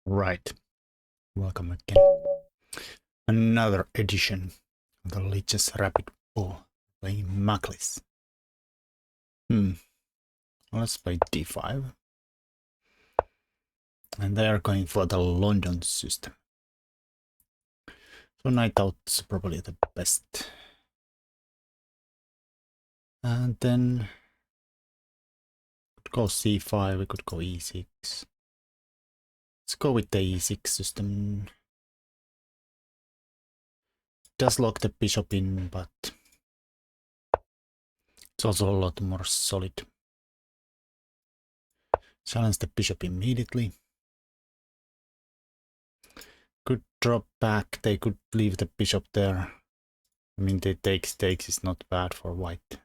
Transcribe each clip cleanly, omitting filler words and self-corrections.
Right. Welcome again. Another edition of the Lichess Rapid Bull playing Maclis. Let's play d5. And they are going for the London system. So knight out's probably the best. And then we could go c5, we could go e6. Let's go with the e6 system. Does lock the bishop in, but it's also a lot more solid. Challenge the bishop immediately. Could drop back, they could leave the bishop there. I mean, the takes is not bad for white.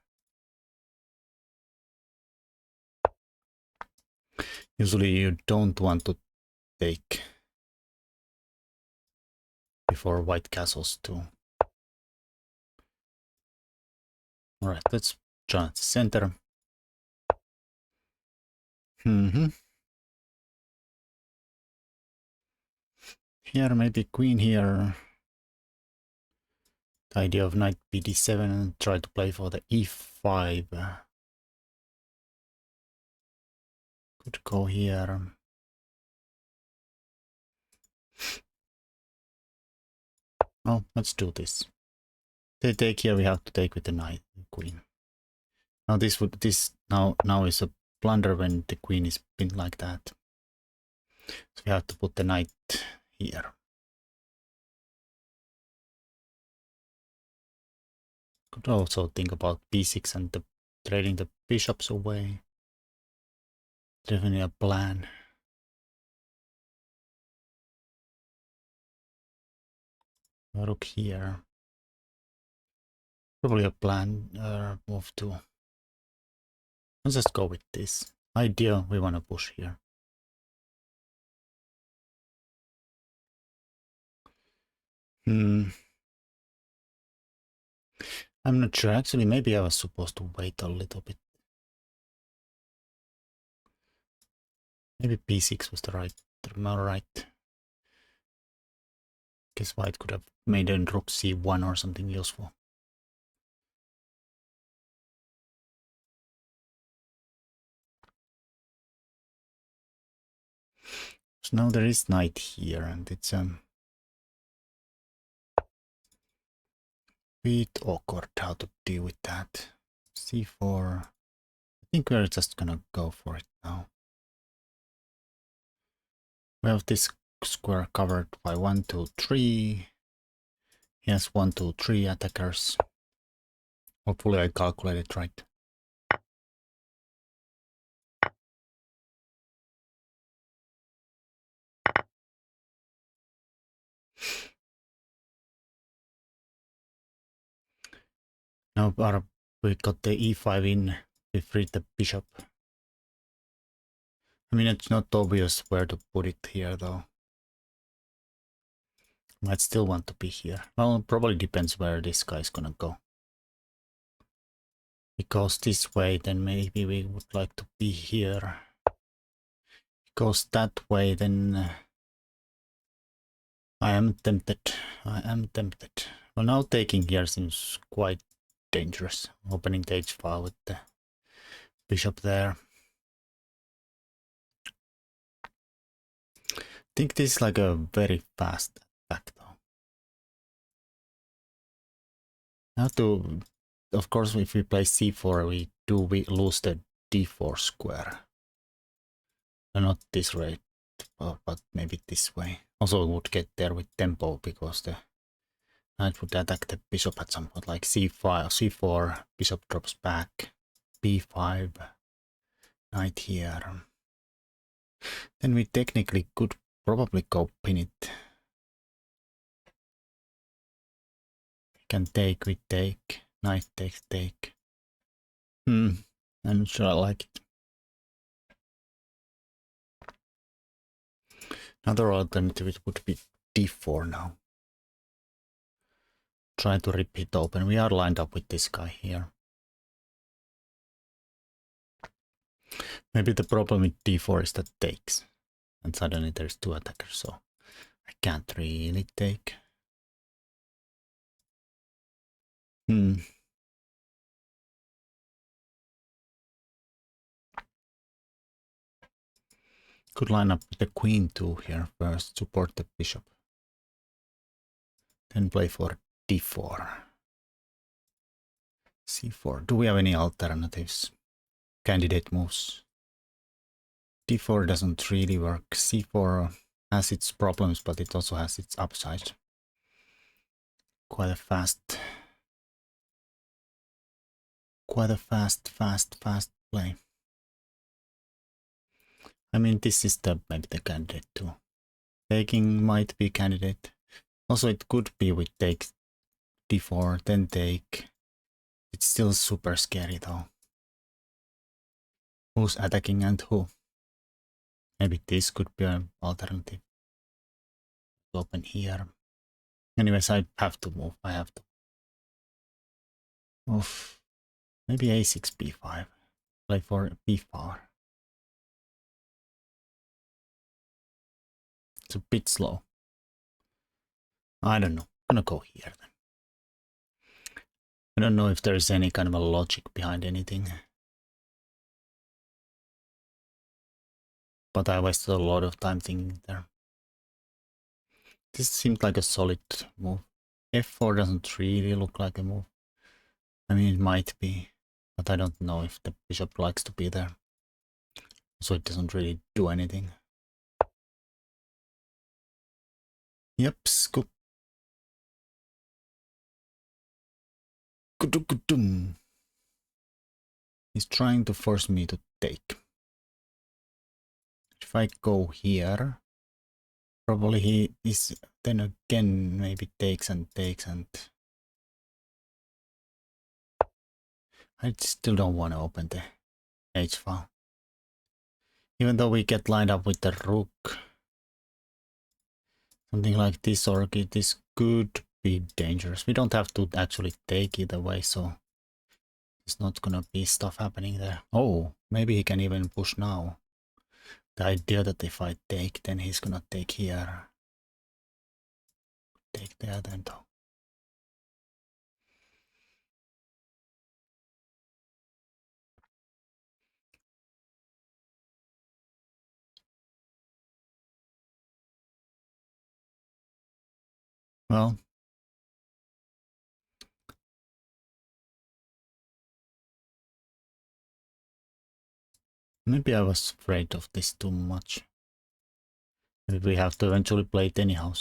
Usually you don't want to take before white castles too. Alright, let's try the center. Here, maybe queen here. The idea of knight bd7 and try to play for the e5. Could go here. Oh, let's do this. They take here, we have to take with the knight, queen. Now this now is a blunder when the queen is pinned like that. So we have to put the knight here. Could also think about b6 and trading the bishops away. Definitely a plan. Rook here. Probably a plan move too. Let's just go with this. Idea we want to push here. I'm not sure. Actually, maybe I was supposed to wait a little bit. Maybe b6 was the right. Guess white could have made a rook c1 or something useful. So now there is knight here, and it's bit awkward how to deal with that. c4. I think we're just gonna go for it now. We have this square covered by 1, 2, 3. He has 1, 2, 3 attackers. Hopefully I calculated right. Now we got the e5 in. We freed the bishop. I mean, it's not obvious where to put it here though. Might still want to be here. Well, it probably depends where this guy's gonna go. If he goes this way, then maybe we would like to be here. If he goes that way, then I am tempted. Well, now taking here seems quite dangerous. Opening the h-file with the bishop there. I think this is like a very fast attack though. Now of course, if we play c4, we lose the d4 square. Not this way, but maybe this way. Also, we would get there with tempo because the knight would attack the bishop at some point, like c5, c4, bishop drops back, b5, knight here. Then we technically could probably go pin it. We can take, we take, knight takes, take. I'm not sure I like it. Another alternative would be d4 now. Try to rip it open. We are lined up with this guy here. Maybe the problem with d4 is that takes. And suddenly there's 2 attackers, so I can't really take. Could line up with the queen too here first, support the bishop. Then play for d4. c4. Do we have any alternatives? Candidate moves. d4 doesn't really work. c4 has its problems, but it also has its upside. Quite a fast play. I mean, this is maybe the candidate too. Taking might be candidate. Also, it could be with take d4, then take. It's still super scary though. Who's attacking and who? Maybe this could be an alternative. Open here. Anyways, I have to move. I have to. Oof. Maybe a6, b5. Play for b4. It's a bit slow. I don't know. I'm gonna go here then. I don't know if there's any kind of a logic behind anything. But I wasted a lot of time thinking there. This seemed like a solid move. f4 doesn't really look like a move. I mean, it might be, but I don't know if the bishop likes to be there. So it doesn't really do anything. Yep, scoop. He's trying to force me to take. If I go here, probably he is then again maybe takes and takes, and I still don't want to open the h file. Even though we get lined up with the rook, something like this or this could be dangerous. We don't have to actually take either way, so there's not gonna be stuff happening there. Oh, maybe he can even push now. The idea that if I take, then he's gonna take here. Take there then though. Well, maybe I was afraid of this too much. Maybe we have to eventually play it anyhow.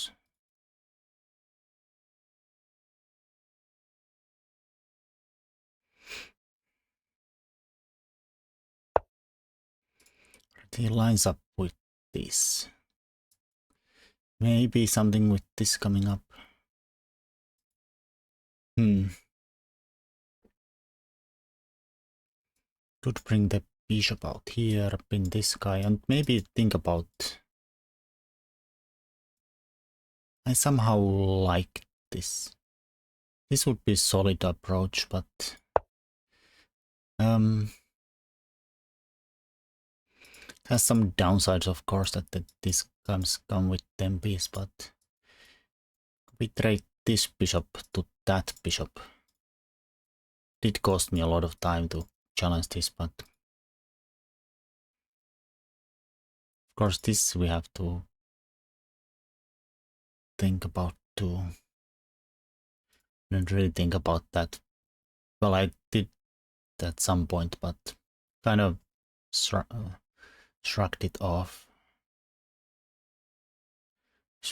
He lines up with this. Maybe something with this coming up. Could bring the bishop out here, pin this guy, and maybe think about... I somehow like this. This would be a solid approach, but... it has some downsides, of course, that this come with 10 pieces, but... We trade this bishop to that bishop. Did cost me a lot of time to challenge this, but... Of course, this we have to think about too. Didn't really think about that. Well, I did at some point, but kind of shrugged it off.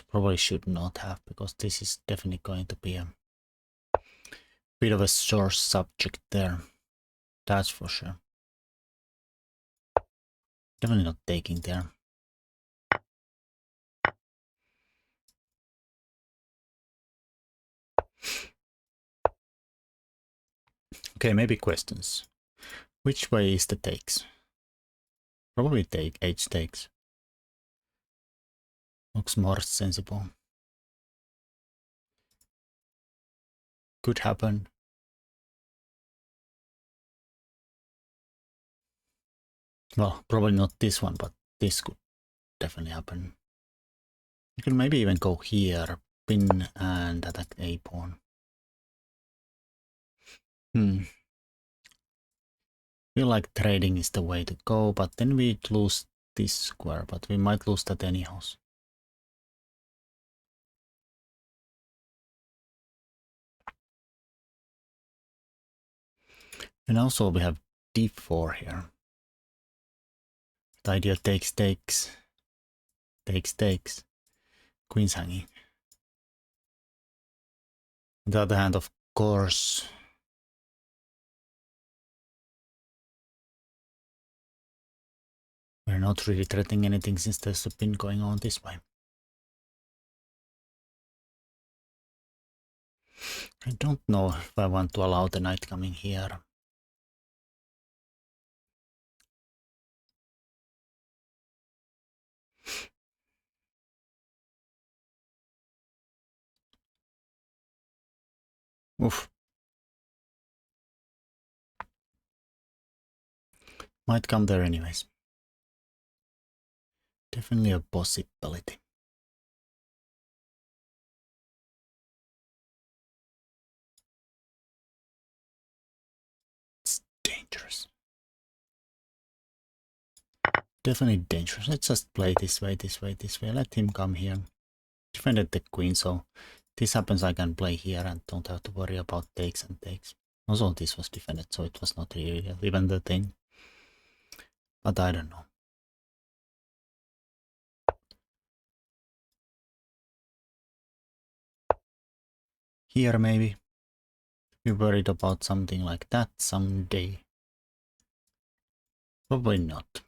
Probably should not have, because this is definitely going to be a bit of a sore subject there. That's for sure. Definitely not taking there. Okay, maybe questions. Which way is the takes? Probably take h takes. Looks more sensible. Could happen. Well, probably not this one, but this could definitely happen. You can maybe even go here, pin and attack a pawn. Feel like trading is the way to go, but then we'd lose this square, but we might lose that anyhow. And also we have d4 here. The idea takes. Queen's hanging. On the other hand, of course, we're not really threatening anything since there's a pin going on this way. I don't know if I want to allow the knight coming here. Oof. Might come there anyways. Definitely a possibility. It's dangerous. Definitely dangerous. Let's just play this way. Let him come here. Defended the queen, so this happens I can play here and don't have to worry about takes and takes. Also this was defended, so it was not really even the thing. But I don't know. Here maybe. Be worried about something like that someday. Probably not.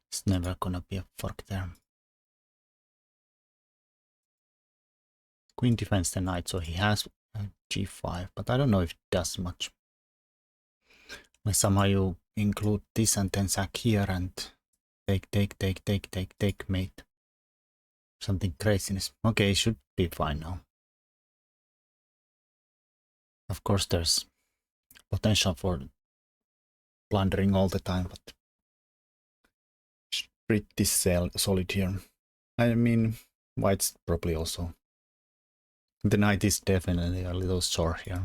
It's never gonna be a fork there. Queen defends the knight, so he has g5, but I don't know if it does much. Like somehow you include this and then sack here and take mate. Something craziness. Okay, it should be fine now. Of course there's potential for blundering all the time, but it's pretty solid here. I mean, white's probably also. The knight is definitely a little sore here.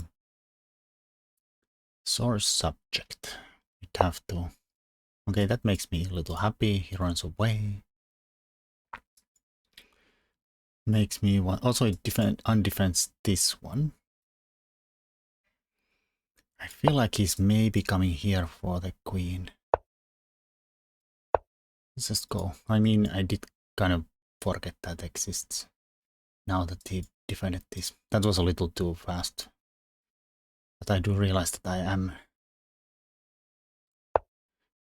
Sore subject. You'd have to. Okay, that makes me a little happy. He runs away. Makes me want. Also, it undefends this one. I feel like he's maybe coming here for the queen. Let's just go. I mean, I did kind of forget that exists. Now that he defended this. That was a little too fast. But I do realize that I am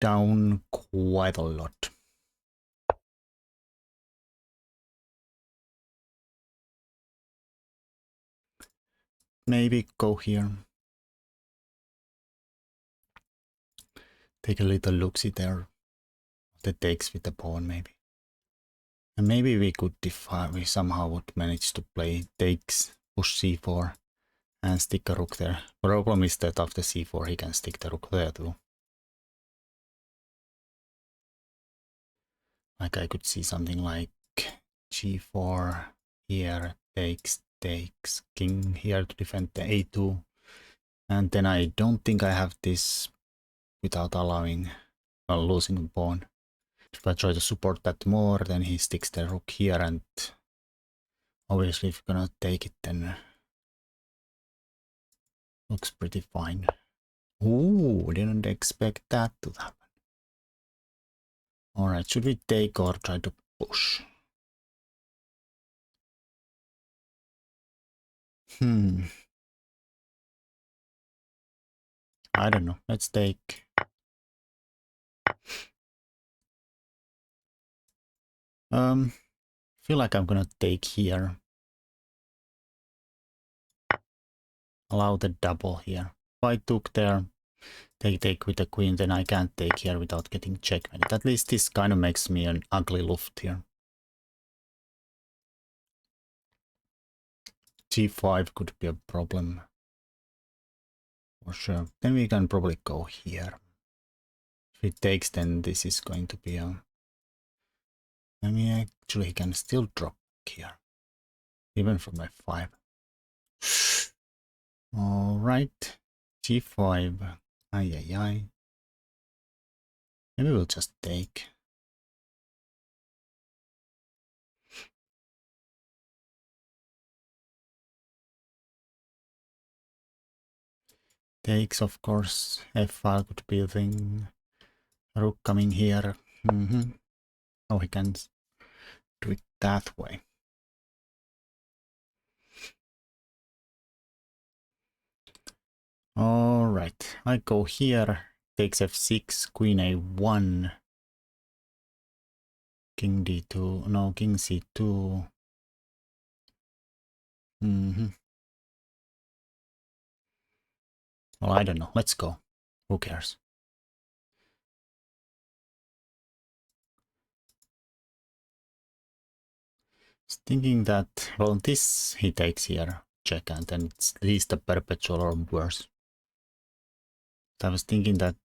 down quite a lot. Maybe go here. Take a little look-see there. The takes with the pawn maybe. And maybe we could we somehow would manage to play takes, push c4 and stick a rook there. Problem is that after c4 he can stick the rook there too. Like I could see something like g4 here, takes, king here to defend the a2. And then I don't think I have this without allowing, well, losing a pawn. If I try to support that more, then he sticks the rook here, and obviously if you're gonna take it, then looks pretty fine. Ooh, didn't expect that to happen. Alright, should we take or try to push? I don't know. Let's take. Feel like I'm gonna take here. Allow the double here. If I took there, take with the queen, then I can't take here without getting checkmated. At least this kind of makes me an ugly luft here. g5 could be a problem. For sure. Then we can probably go here. If it takes, then this is going to be a... I mean, actually, he can still drop here, even from f5. All right, g5. Ay, ay, ay. Maybe we'll just take. Takes, of course. f5 could be a thing. Rook coming here. Oh, he can do it that way. All right, I go here. Takes f6, queen a1. King d2. No, king c2. Well, I don't know. Let's go. Who cares? Thinking that, well, this he takes here, check, and then it's at least a perpetual or worse. But I was thinking that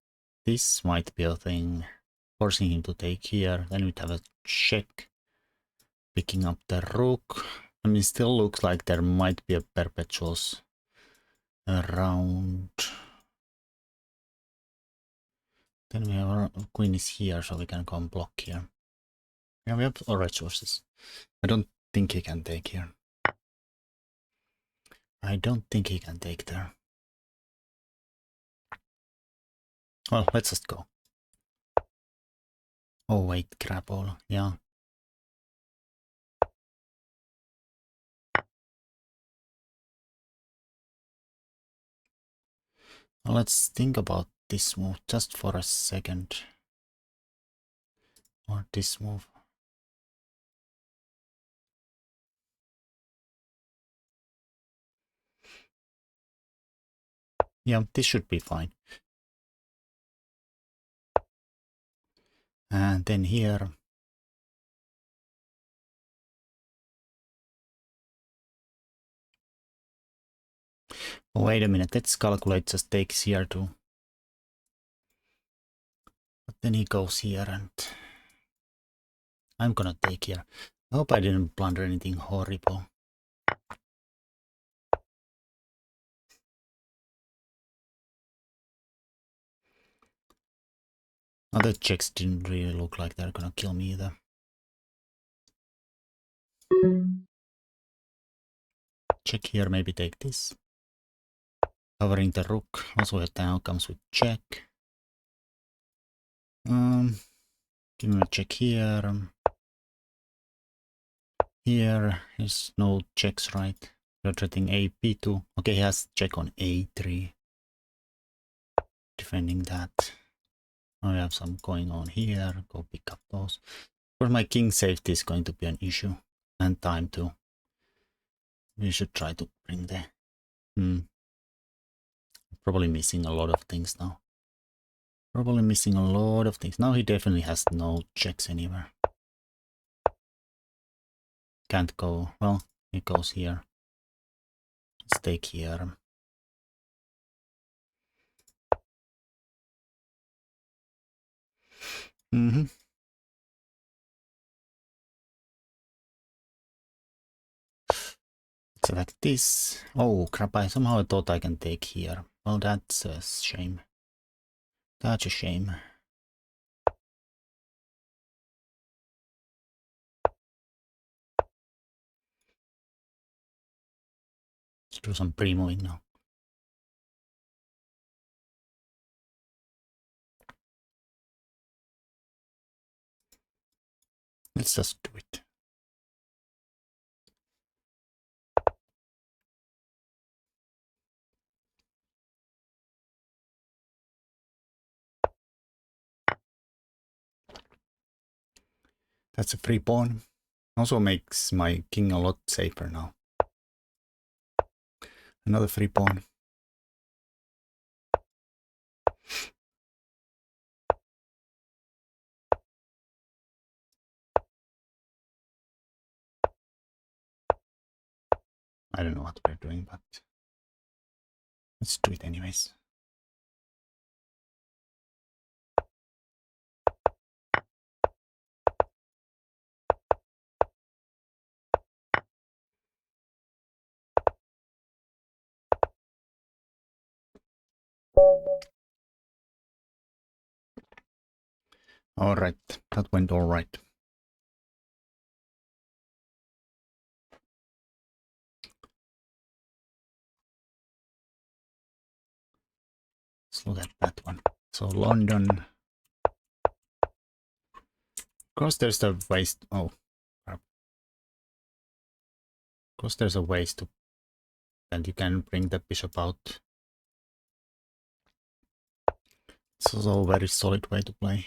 this might be a thing, forcing him to take here, then we'd have a check, picking up the rook. I mean, still looks like there might be a perpetuals around. Then we have our queen is here, so we can go and block here. Yeah, we have all resources. I don't think he can take here. I don't think he can take there. Well, let's just go. Oh wait, crap all, yeah. Well, let's think about this move just for a second. Or this move. Yeah, this should be fine. And then here. Oh, wait a minute, let's calculate just takes here too. But then he goes here and I'm gonna take here. I hope I didn't blunder anything horrible. Other checks didn't really look like they're gonna kill me either. Check here, maybe take this. Covering the rook. Also it now comes with check. Give me a check here. Here is no checks, right? We're threatening a b2. Okay, he has check on a3. Defending that. I have some going on here. Go pick up those. For my king safety is going to be an issue. And time too. We should try to bring the... Probably missing a lot of things now. Probably missing a lot of things. Now he definitely has no checks anywhere. Can't go. Well, he goes here. Let's take here. Select this. Oh crap, I somehow thought I can take here. Well, that's a shame. That's a shame. Let's do some pre-moving now. Let's just do it. That's a free pawn. Also makes my king a lot safer now. Another free pawn. I don't know what we're doing, but let's do it anyways. Alright, that went alright. Let's look at that one. So London. Of course there's the ways. Oh, crap. Of course there's a ways to, and you can bring the bishop out. It's also a very solid way to play.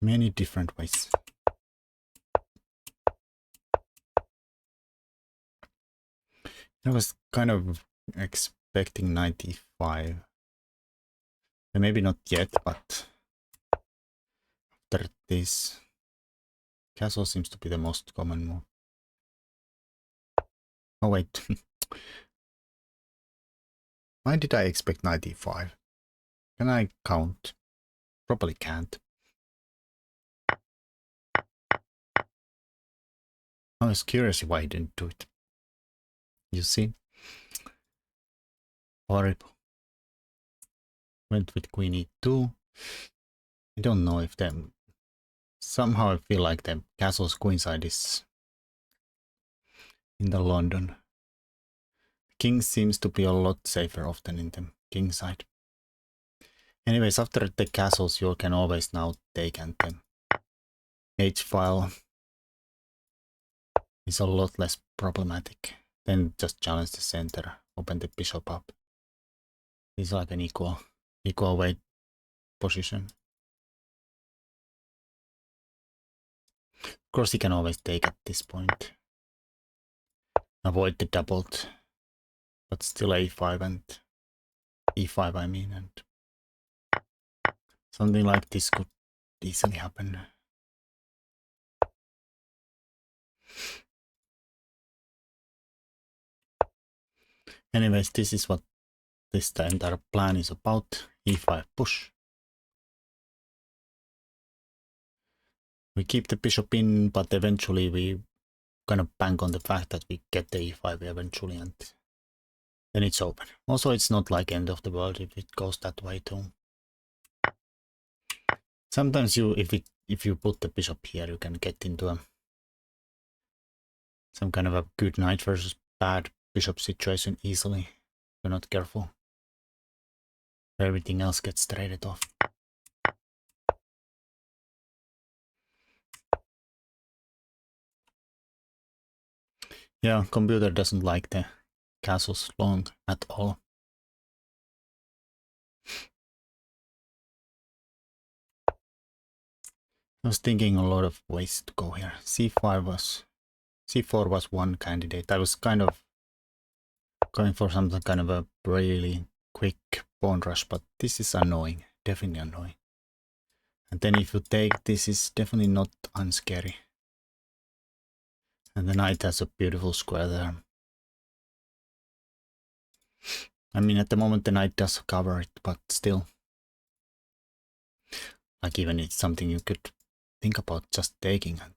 Many different ways. I was kind of expecting 95. Maybe not yet, but after this, castle seems to be the most common move. Oh wait. Why did I expect 95? Can I count? Probably can't. I was curious why I didn't do it. You see? Horrible. Went with queen e2. I don't know if them... Somehow I feel like the castle's queenside is in the London. King seems to be a lot safer often in the king side. Anyways, after the castles you can always now take and the h-file is a lot less problematic. Then just challenge the center, open the bishop up. It's like an equal weight position. Of course, you can always take at this point. Avoid the doubled, but still a5 and e5, I mean, and something like this could easily happen. Anyways, this is what the entire plan is about. e5 push. We keep the bishop in, but eventually we kind of bank on the fact that we get the e5 eventually, and then it's open. Also, it's not like end of the world if it goes that way too. Sometimes if you put the bishop here, you can get into some kind of a good knight versus bad bishop situation easily. If you're not careful. Everything else gets traded off. Yeah, computer doesn't like the castles long at all. I was thinking a lot of ways to go here. c4 was one candidate. I was kind of going for something kind of a really quick pawn rush, but this is annoying, definitely annoying. And then if you take this, is definitely not unscary. And the knight has a beautiful square there. I mean, at the moment the knight does cover it, but still. Like even it's something you could think about just taking and...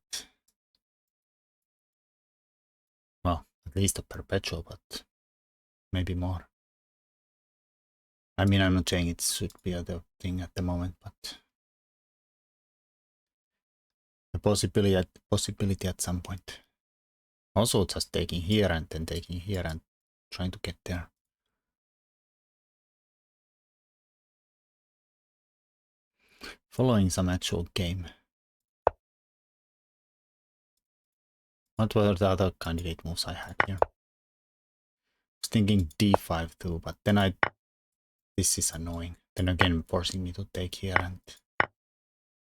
Well, at least a perpetual, but maybe more. I mean, I'm not saying it should be the thing at the moment, but... The possibility at some point. Also just taking here and then taking here and trying to get there. Following some actual game. What were the other candidate moves I had here? I was thinking d5 too, but then this is annoying. Then again forcing me to take here, and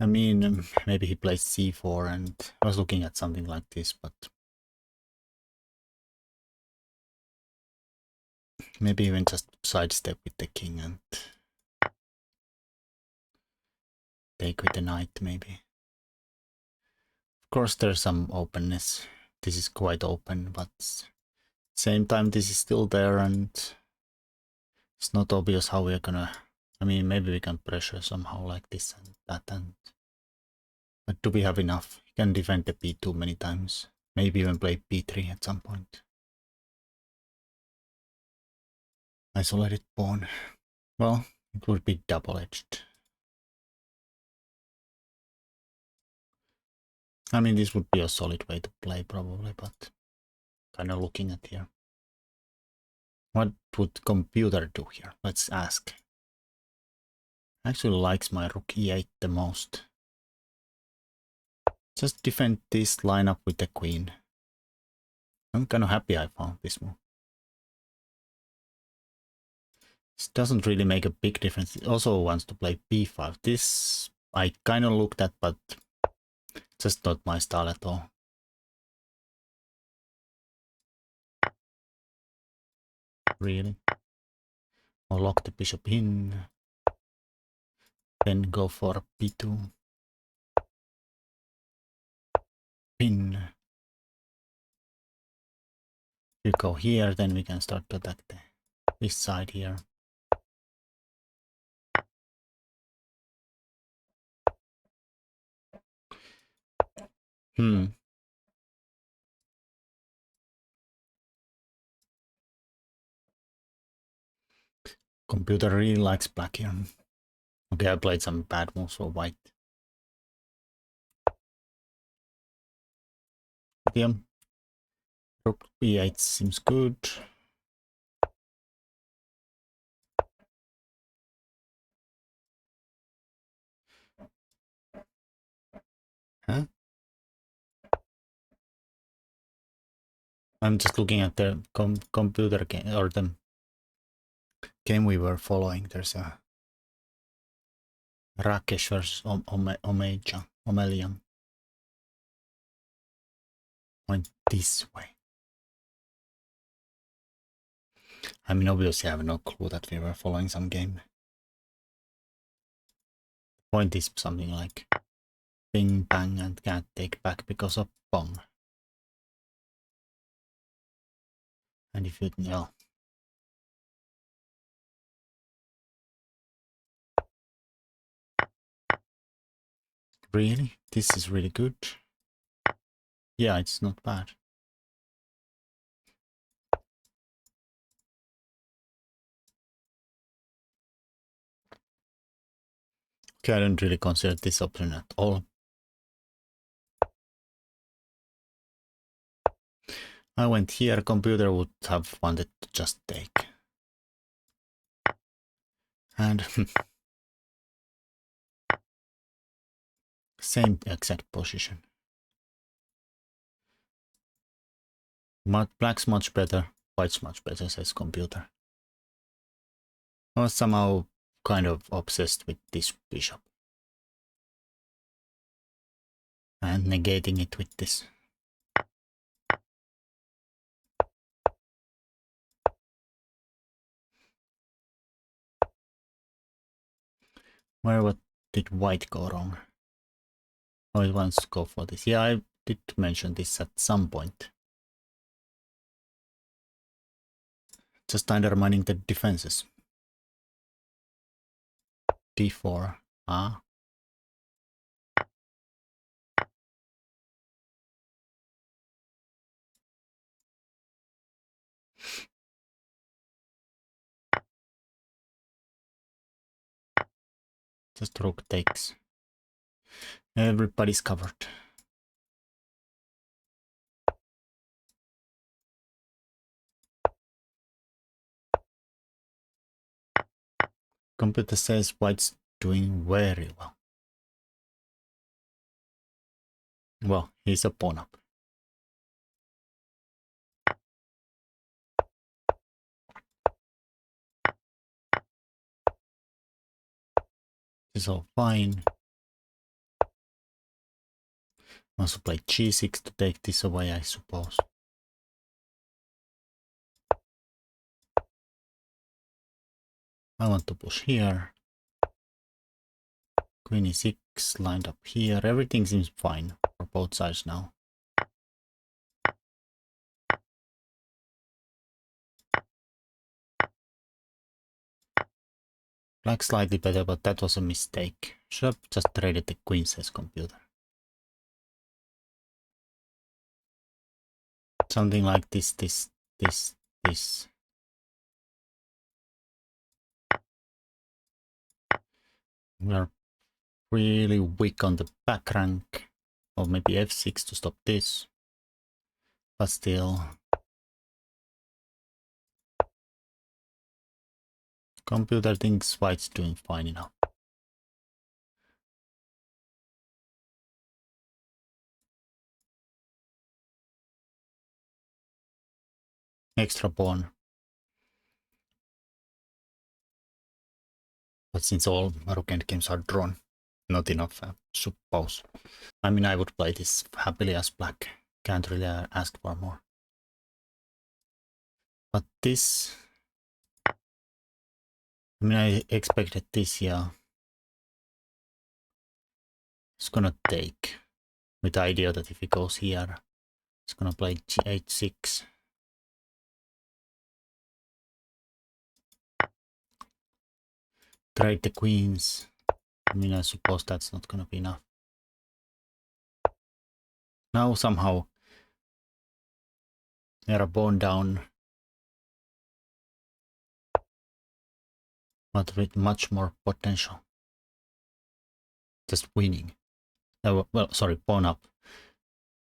I mean maybe he plays c4 and I was looking at something like this, but maybe even just sidestep with the king and take with the knight maybe. Of course there's some openness. This is quite open, but same time this is still there and it's not obvious how we're gonna... I mean, maybe we can pressure somehow like this and that, and but do we have enough? You can defend the b2 many times. Maybe even play b3 at some point. Isolated pawn. Well, it would be double-edged. I mean, this would be a solid way to play probably, but kind of looking at here. What would computer do here? Let's ask. Actually likes my rook e8 the most. Just defend this lineup with the queen. I'm kind of happy I found this move. This doesn't really make a big difference. It also wants to play b5. This I kind of looked at, but just not my style at all. Really? Or lock the bishop in. Then go for b2. Pin. You go here, then we can start to attack this side here. Computer really likes black here. Okay, I played some bad moves for white. Yeah. Rook b8 seems good. Huh? I'm just looking at the computer game, or the game we were following. There's a Rakesh versus Omelian. Went this way. I mean, obviously I have no clue that we were following some game. The point is something like bing bang and can't take back because of bomb. And if you know, really, this is really good. Yeah, it's not bad. Okay, I don't really consider this option at all. I went here, computer would have wanted to just take. And same exact position. Black's much better, white's much better, says computer. I was somehow kind of obsessed with this bishop. And negating it with this. What did white go wrong? Oh, it wants to go for this. Yeah, I did mention this at some point. Just undermining the defenses. d4. Ah. Just rook takes. Everybody's covered. Computer says white's doing very well. Well, he's a pawn up. This is all fine. Also play g6 to take this away, I suppose. I want to push here. Queen e6 lined up here. Everything seems fine for both sides now. Black slightly better, but that was a mistake. Should have just traded the queen, says computer. Something like this. We are really weak on the back rank. Or maybe f6 to stop this. But still. Computer thinks white's doing fine enough. Extra pawn. But since all rook endgames are drawn, not enough, I suppose. I mean, I would play this happily as black. Can't really ask for more. But this... I mean, I expected this, yeah. It's gonna take. With the idea that if he goes here, it's gonna play h6. Trade the queens. I mean, I suppose that's not gonna be enough. Now somehow they're a pawn down, but with much more potential. Just winning. Well, sorry, pawn up,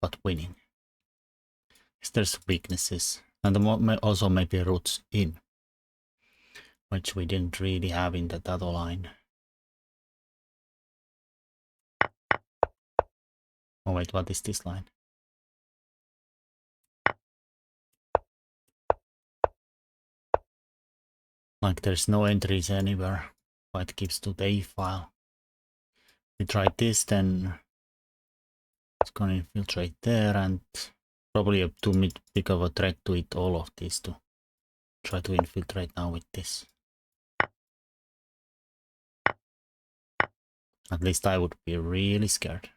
but winning. There's weaknesses, and also maybe roots in, which we didn't really have in that other line. Oh wait, what is this line? Like there's no entries anywhere. White gives to the A file. We try this, then it's gonna infiltrate there, and probably too big of a threat to it, all of this to try to infiltrate now with this. At least I would be really scared.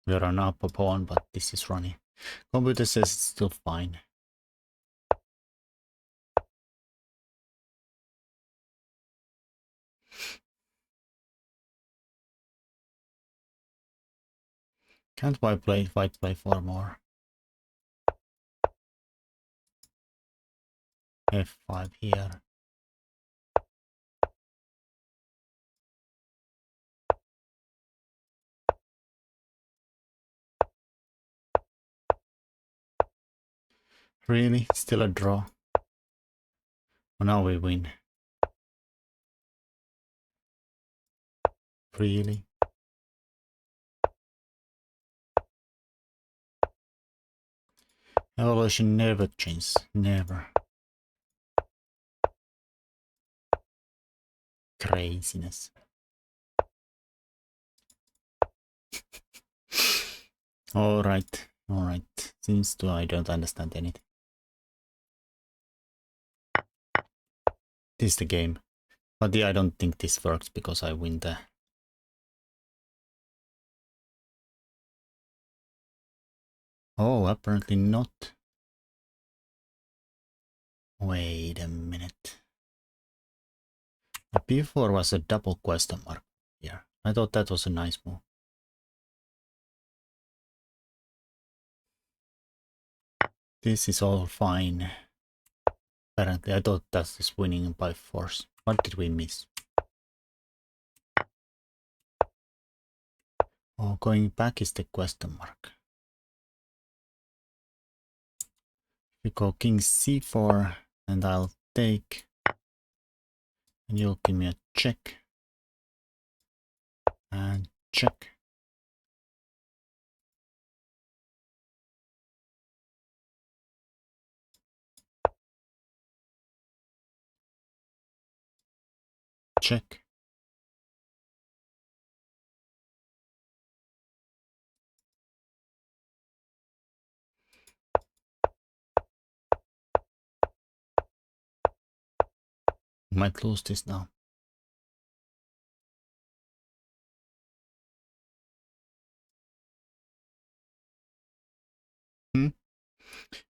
We're on up a pawn, but this is running. Computer says it's still fine. Can't white play 4 more? F5 here. Really? Still a draw? Oh, now we win. Really? Evolution never changes. Never. Craziness. Alright. Alright. Seems to I don't understand anything. This is the game. But yeah, I don't think this works because I win the... Oh, apparently not. Wait a minute. The b4 was a double question mark here. I thought that was a nice move. This is all fine. Apparently, I thought that is winning by force. What did we miss? Oh, going back is the question mark. We go king c4 and I'll take. And you'll give me a check. And check. Check. Might lose this now.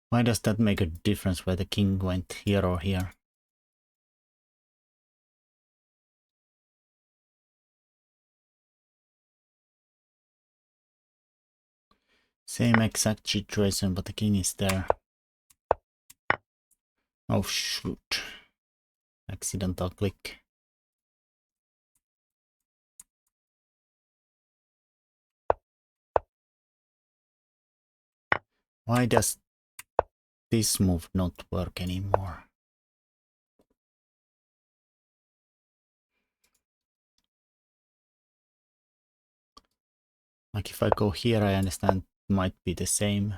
Why does that make a difference where the king went, here or here? Same exact situation, but the king is there. Oh shoot. Accidental click. Why does this move not work anymore? Like if I go here, I understand it might be the same.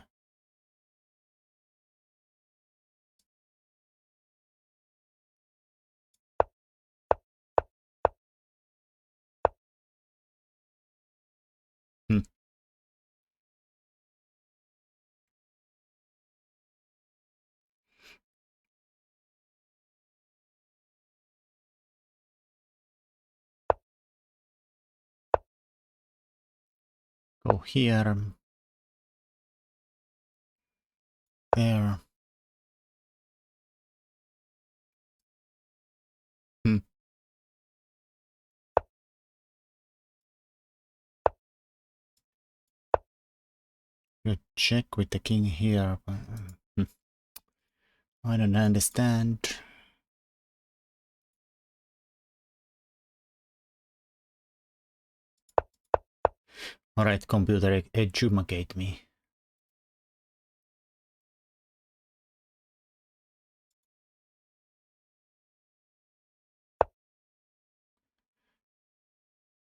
Hmm. Go here. There. Hmm. You check with the king here. But, I don't understand. Alright, computer, educate me.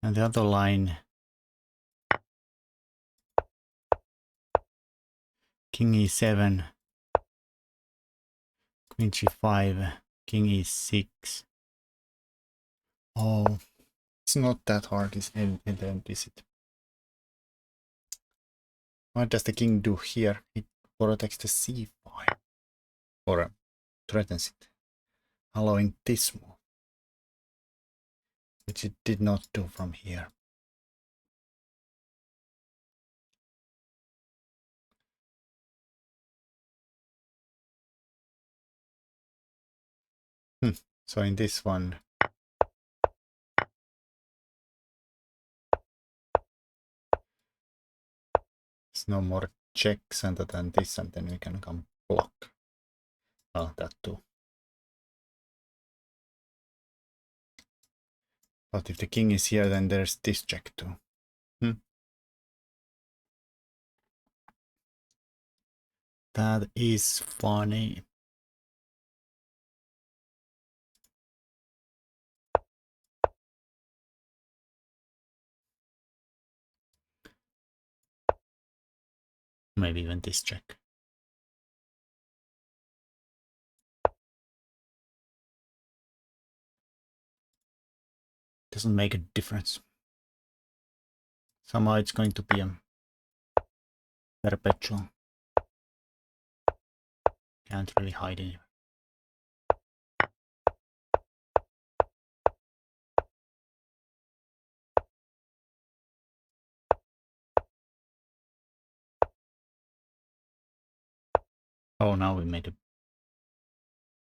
And the other line, king e7, queen g5, king e6. Oh, it's not that hard, is it? What does the king do here? It protects the c5, or threatens it, allowing this move, which it did not do from here. So in this one, there's no more checks and then this, and then we can come block. Oh, that too. But if the king is here, then there's this check too. That is funny. Maybe even this check. Doesn't make a difference. Somehow it's going to be a perpetual. Can't really hide it. Oh, now we made a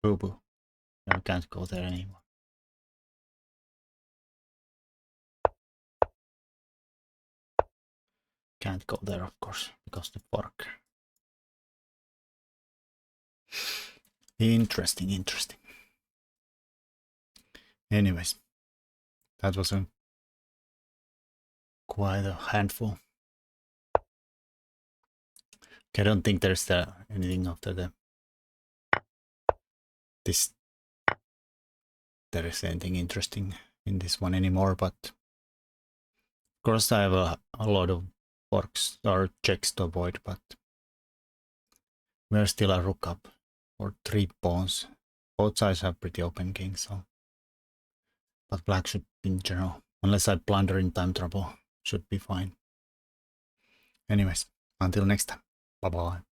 boo-boo. We can't go there anymore. Can't go there, of course, because the fork. Interesting, interesting. Anyways, that was quite a handful. Okay, I don't think there's anything after this. There is anything interesting in this one anymore, but of course I have a lot of forks or checks to avoid, but we're still a rook up or 3 pawns. Both sides have pretty open kings, so. But black should, in general, unless I blunder in time trouble, should be fine. Anyways, until next time. Bye bye.